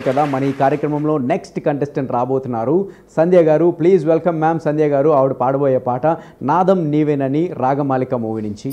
కదా, మన ఈ కార్యక్రమంలో నెక్స్ట్ కంటెస్టెంట్ రాబోతున్నారు సంధ్య గారు. ప్లీజ్ వెల్కమ్ మ్యామ్ సంధ్య గారు. ఆవిడ పాడబోయే పాట నాదం నీవేనని రాగమాలిక మూవీ నుంచి.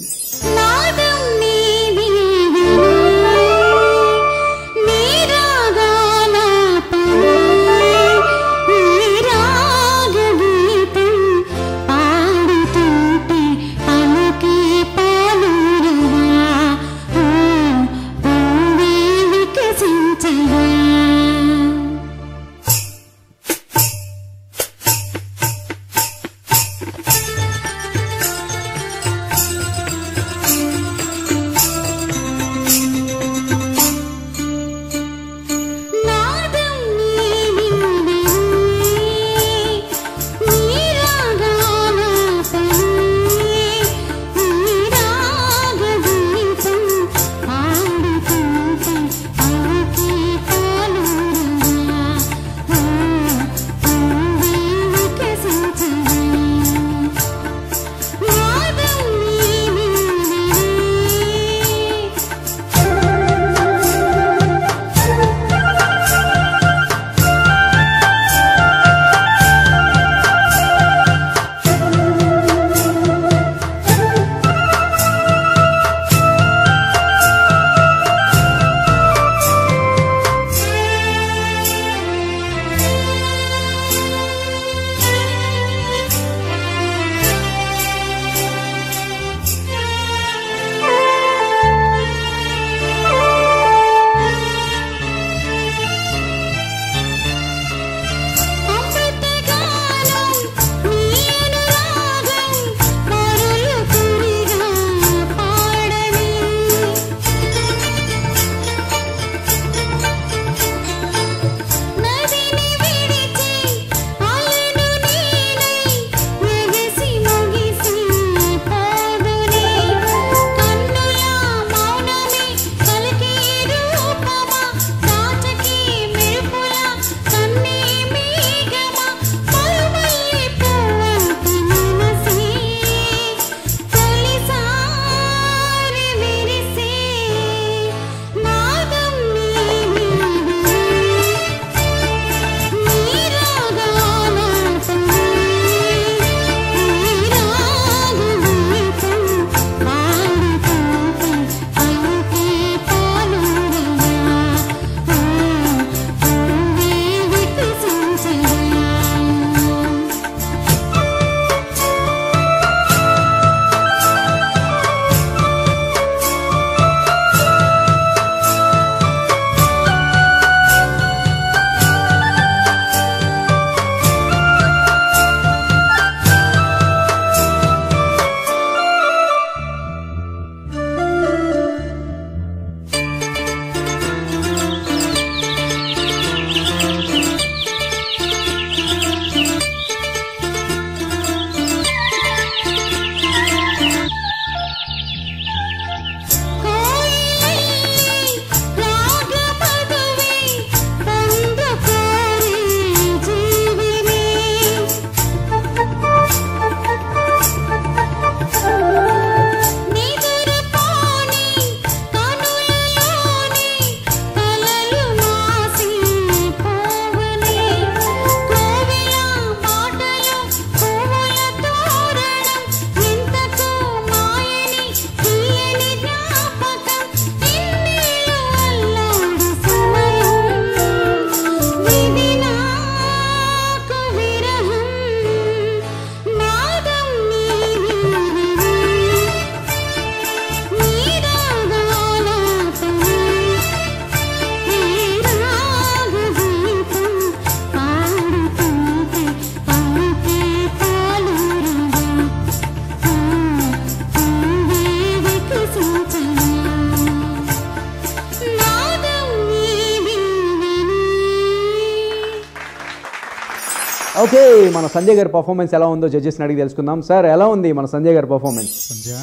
ఓకే, మన సంజయ్ గారి పర్ఫార్మెన్స్ ఎలా ఉందో జడ్జెస్ని అడిగి తెలుసుకుందాం. సార్ ఎలా ఉంది మన సంజయ్ గారి పర్ఫార్మెన్స్? సంజయ్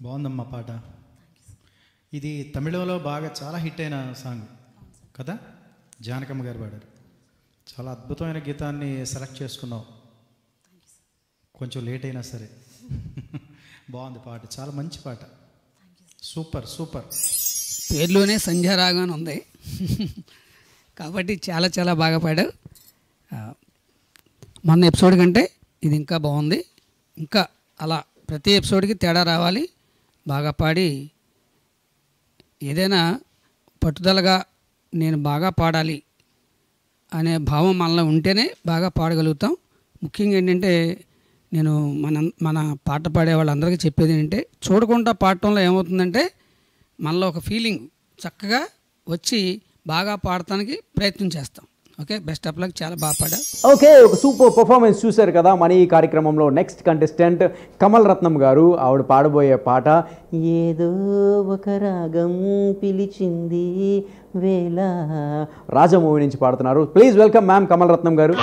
బాగుందమ్మా పాట. ఇది తమిళంలో బాగా చాలా హిట్ అయిన సాంగ్ కదా, జానకమ్మ గారు పాడారు. చాలా అద్భుతమైన గీతాన్ని సెలెక్ట్ చేసుకున్నావు, కొంచెం లేట్ అయినా సరే బాగుంది పాట, చాలా మంచి పాట, సూపర్ సూపర్. పేర్లోనే సంధ్యారాగం ఉంది. కాబట్టి చాలా చాలా బాగా పాడావు. మొన్న ఎపిసోడ్ కంటే ఇది ఇంకా బాగుంది. ఇంకా అలా ప్రతి ఎపిసోడ్కి తేడా రావాలి. బాగా పాడి ఏదైనా పట్టుదలగా నేను బాగా పాడాలి అనే భావం మనలో ఉంటేనే బాగా పాడగలుగుతాం. ముఖ్యంగా ఏంటంటే నేను మన పాట పాడే వాళ్ళందరికీ చెప్పేది ఏంటంటే, చూడకుండా పాడటంలో ఏమవుతుందంటే మనలో ఒక ఫీలింగ్ చక్కగా వచ్చి బాగా పాడటానికి ప్రయత్నం చేస్తాం. Okay, best of luck. చాలా బాగా పాడా. ఓకే, ఒక సూపర్ పర్ఫార్మెన్స్ చూశారు కదా. మన ఈ కార్యక్రమంలో నెక్స్ట్ కంటెస్టెంట్ కమల్ రత్నం గారు. ఆవిడ పాడబోయే పాట ఏదో ఒక రాగం పిలిచింది వేళ, రాజా మూవీ నుంచి పాడుతున్నారు. ప్లీజ్ వెల్కమ్ మ్యామ్ కమల్ రత్నం గారు.